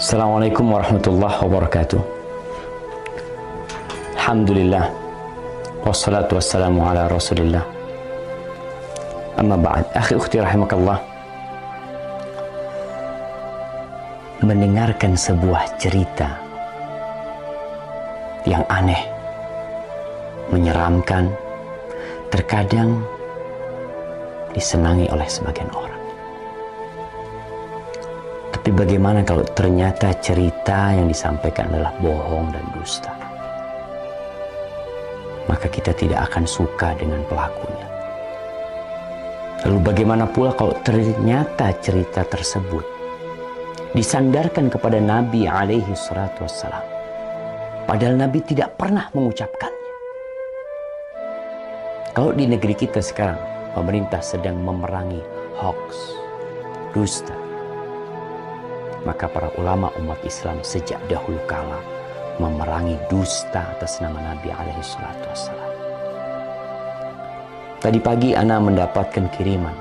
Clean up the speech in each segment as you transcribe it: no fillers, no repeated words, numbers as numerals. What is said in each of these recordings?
Assalamualaikum warahmatullahi wabarakatuh. Alhamdulillah, wassalatu wassalamu ala rasulillah. Amma ba'd, akhi ukhti rahimakallah. Mendengarkan sebuah cerita yang aneh, menyeramkan, terkadang disenangi oleh sebagian orang. Tapi bagaimana kalau ternyata cerita yang disampaikan adalah bohong dan dusta? Maka kita tidak akan suka dengan pelakunya. Lalu bagaimana pula kalau ternyata cerita tersebut disandarkan kepada Nabi alaihi salatu wassalam, padahal Nabi tidak pernah mengucapkannya? Kalau di negeri kita sekarang pemerintah sedang memerangi hoax, dusta, maka para ulama umat Islam sejak dahulu kala memerangi dusta atas nama Nabi alaihi salatu wassalam. Tadi pagi ana mendapatkan kiriman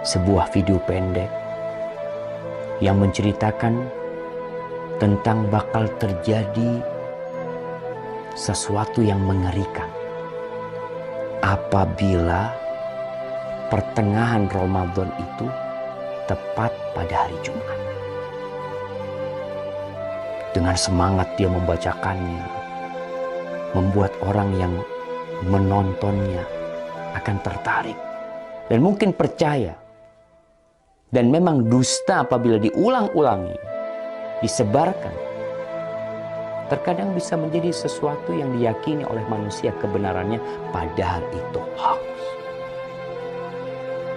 sebuah video pendek yang menceritakan tentang bakal terjadi sesuatu yang mengerikan apabila pertengahan Ramadan itu tepat pada hari Jumat. Dengan semangat dia membacakannya, membuat orang yang menontonnya akan tertarik dan mungkin percaya. Dan memang dusta apabila diulang-ulangi, disebarkan, terkadang bisa menjadi sesuatu yang diyakini oleh manusia kebenarannya, padahal itu hoax.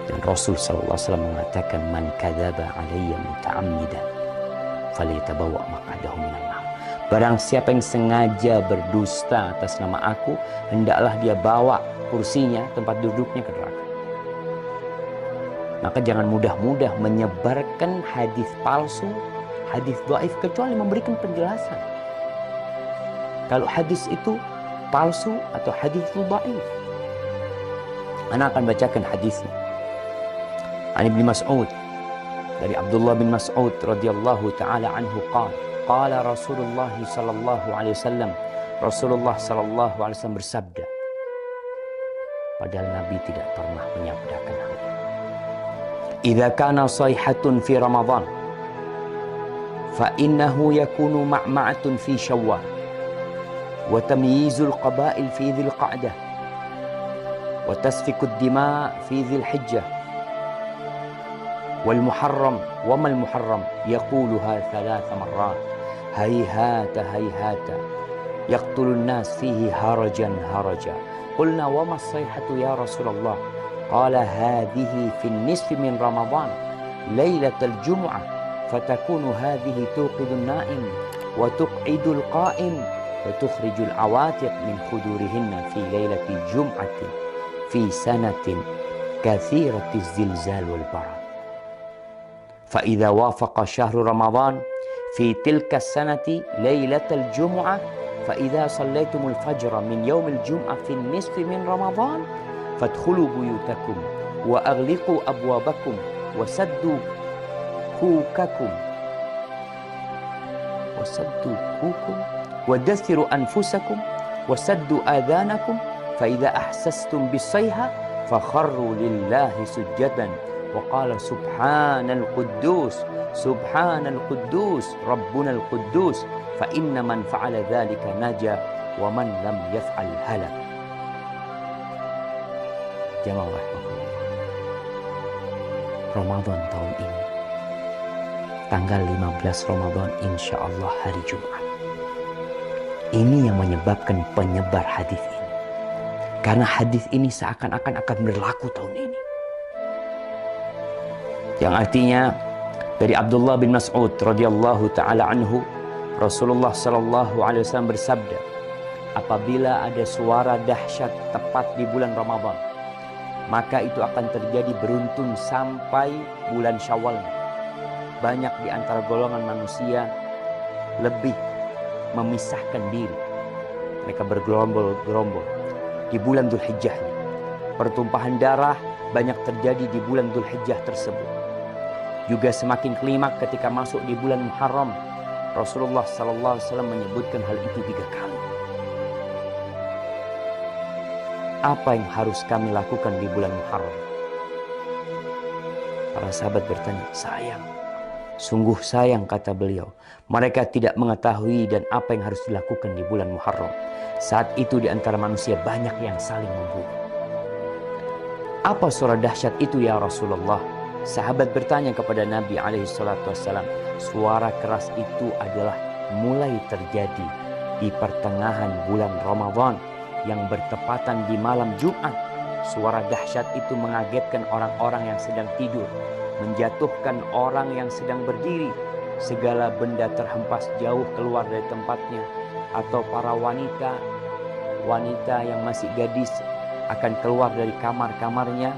Dan Rasul sallallahu alaihi wasallam mengatakan, "Man kadzaba 'alayya muta'ammidan falyatabawa maq'adahu minan nar." Barang siapa yang sengaja berdusta atas nama aku, hendaklah dia bawa kursinya, tempat duduknya ke neraka. Maka jangan mudah-mudah menyebarkan hadis palsu, hadis dhaif, kecuali memberikan penjelasan. Kalau hadis itu palsu atau hadis itu dhaif. Ana akan bacakan hadisnya. An Ibnu Mas'ud, dari Abdullah bin Mas'ud radhiyallahu taala anhu qala Rasulullah sallallahu alaihi wasallam, Rasulullah sallallahu alaihi wasallam bersabda, padahal Nabi tidak pernah menyabdakan hal ini. Idza kana sayhatun fi Ramadan fa innahu yakunu ma'ma'atun fi Syawal wa tamyizul qaba'il fi Dzil Qa'dah wa tasfikud dima' fi Dzil Hijjah والمحرم وما المحرم يقولها 3 مرات هيهات هيهات يقتل الناس فيه هرجا هرجا قلنا وما الصيحة يا رسول الله قال هذه في النصف من رمضان ليلة الجمعة فتكون هذه توقظ النائم وتقعد القائم وتخرج العواتق من خدورهن في ليلة الجمعة في سنة كثيرة الزلزال والبرد فإذا وافق شهر رمضان في تلك السنة ليلة الجمعة فإذا صليتم الفجر من يوم الجمعة في النصف من رمضان فادخلوا بيوتكم وأغلقوا أبوابكم وسدوا كوككم ودثروا أنفسكم وسدوا آذانكم فإذا أحسستم بالصيحة فخروا لله سجدا وقال سبحان القدوس سبحان القدوس ربنا القدوس فإن من فعل ذلك نجا ومن لم يفعل هلك. Jamaah rahmatullah, Ramadan tahun ini tanggal 15 Ramadan insyaallah hari Jumat. Ini yang menyebabkan penyebar hadis ini, karena hadis ini seakan-akan akan berlaku tahun ini. Yang artinya dari Abdullah bin Mas'ud radhiyallahu taala anhu, Rasulullah sallallahu alaihi wasallam bersabda, apabila ada suara dahsyat tepat di bulan Ramadan, maka itu akan terjadi beruntun sampai bulan Syawal. Banyak di antara golongan manusia lebih memisahkan diri. Mereka bergerombol-gerombol di bulan Dzulhijjah. Pertumpahan darah banyak terjadi di bulan Dzulhijjah tersebut. juga semakin klimak ketika masuk di bulan Muharram. Rasulullah SAW menyebutkan hal itu 3 kali. Apa yang harus kami lakukan di bulan Muharram? Para sahabat bertanya, sayang. Sungguh sayang, kata beliau. Mereka tidak mengetahui dan apa yang harus dilakukan di bulan Muharram. Saat itu di antara manusia banyak yang saling membunuh. Apa suara dahsyat itu ya Rasulullah? Sahabat bertanya kepada Nabi SAW. Suara keras itu adalah mulai terjadi di pertengahan bulan Ramadan yang bertepatan di malam Jumat. Suara dahsyat itu mengagetkan orang-orang yang sedang tidur, menjatuhkan orang yang sedang berdiri. Segala benda terhempas jauh keluar dari tempatnya, atau para wanita yang masih gadis akan keluar dari kamar-kamarnya.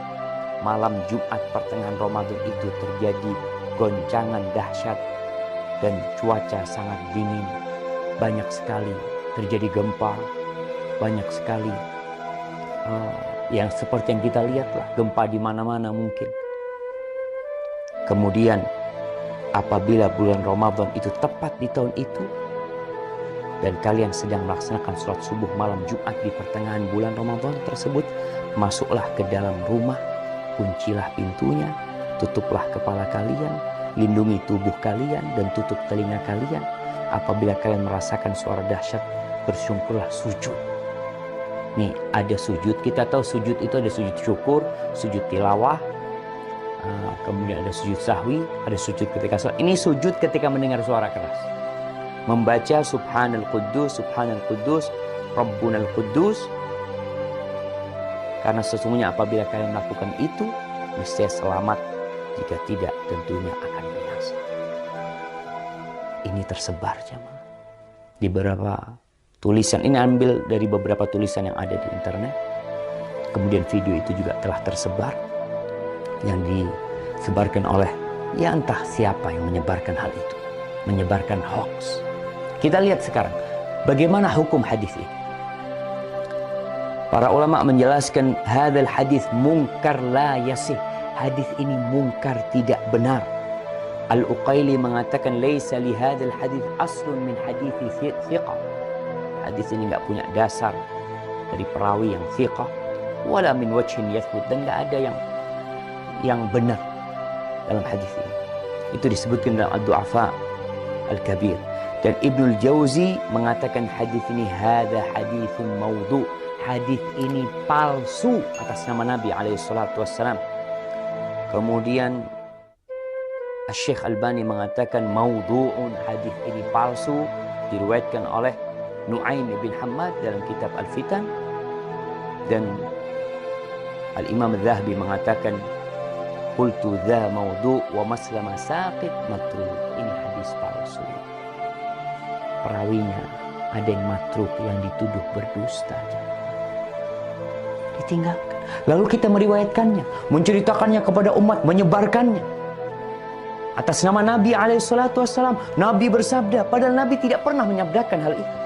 Malam Jumat pertengahan Ramadan itu terjadi goncangan dahsyat dan cuaca sangat dingin. Banyak sekali terjadi gempa, banyak sekali yang seperti yang kita lihat lah, gempa di mana-mana mungkin. Kemudian apabila bulan Ramadan itu tepat di tahun itu dan kalian sedang melaksanakan sholat subuh malam Jumat di pertengahan bulan Ramadan tersebut, masuklah ke dalam rumah, kuncilah pintunya, tutuplah kepala kalian, lindungi tubuh kalian dan tutup telinga kalian. Apabila kalian merasakan suara dahsyat, bersyukurlah, sujud. Nih, ada sujud. Kita tahu sujud itu ada sujud syukur, sujud tilawah, kemudian ada sujud sahwi, ada sujud ketika sholat. Ini sujud ketika mendengar suara keras. Membaca Subhanal Quddus, Rabbunal Quddus. Karena sesungguhnya apabila kalian melakukan itu, niscaya selamat. Jika tidak, tentunya akan binasa. Ini tersebar jemaah di beberapa tulisan. Ini ambil dari beberapa tulisan yang ada di internet. Kemudian video itu juga telah tersebar, yang disebarkan oleh ya entah siapa yang menyebarkan hal itu, menyebarkan hoax. Kita lihat sekarang bagaimana hukum hadis ini. Para ulama menjelaskan hadzal hadis munkar la yasih. Hadis ini mungkar, tidak benar. Al-Uqaili mengatakan laisa li hadzal hadis aslun min hadithi thiqah. Hadis ini enggak punya dasar dari perawi yang thiqah, wala min wajhin yathbut, dan enggak ada yang benar dalam hadis ini. Itu disebutkan dalam Ad-Du'afa Al-Kabir. Dan Ibnul Jauzi mengatakan hadis ini hadza haditsun maudhu. Hadis ini palsu atas nama Nabi SAW. Kemudian Syekh Albani mengatakan maudhu'un, hadis ini palsu, diriwayatkan oleh Nu'aim bin Hammad dalam kitab Al-Fitan. Dan Al-Imam Al-Zahabi mengatakan qultu dha maudhu' wa maslama saqit matruk. Ini hadis palsu. Perawinya ada yang matruk, yang dituduh berdusta. Ditinggalkan. Lalu kita meriwayatkannya, menceritakannya kepada umat, menyebarkannya atas nama Nabi SAW. Nabi bersabda, padahal Nabi tidak pernah menyabdakan hal itu.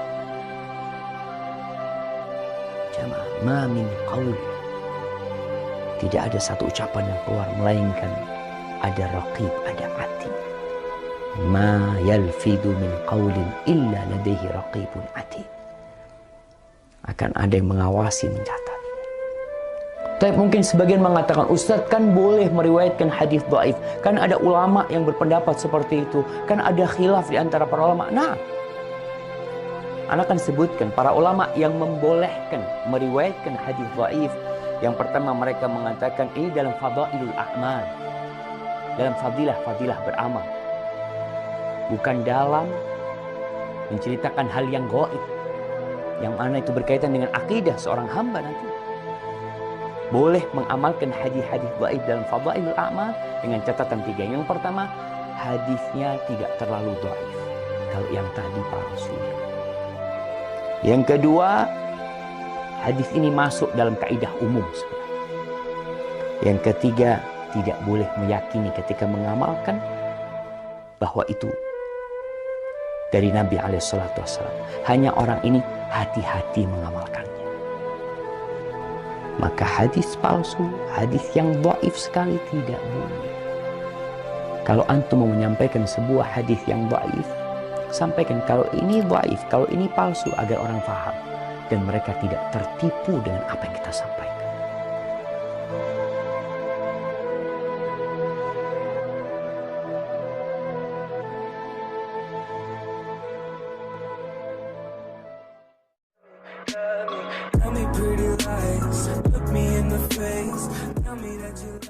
Jamaah, ma min qaul, tidak ada satu ucapan yang keluar melainkan ada raqib, ada atid. Ma yalfidu min qaulin illa ladaihi raqibun atid. Akan ada yang mengawasi, mencatat. Tapi mungkin sebagian mengatakan, Ustadz kan boleh meriwayatkan hadis dhaif. Kan ada ulama yang berpendapat seperti itu. Kan ada khilaf di antara para ulama. Nah, Anda akan sebutkan para ulama yang membolehkan meriwayatkan hadis dhaif. Yang pertama, mereka mengatakan ini dalam fadailul a'mal, dalam fadilah beramal, bukan dalam menceritakan hal yang gaib, yang mana itu berkaitan dengan akidah seorang hamba nanti. Boleh mengamalkan hadis-hadis dhaif dalam fadailul a'mal dengan catatan 3. Yang pertama, hadisnya tidak terlalu dhaif. Kalau yang tadi palsu. Yang kedua, hadis ini masuk dalam kaidah umum sebenarnya. Yang ketiga, tidak boleh meyakini ketika mengamalkan bahwa itu dari Nabi SAW. Hanya orang ini hati-hati mengamalkannya. Maka hadis palsu, hadis yang dhaif sekali tidak boleh. Kalau antum mau menyampaikan sebuah hadis yang dhaif, sampaikan kalau ini dhaif, kalau ini palsu, agar orang faham dan mereka tidak tertipu dengan apa yang kita sampaikan. Tell me pretty lies, look me in the face, tell me that you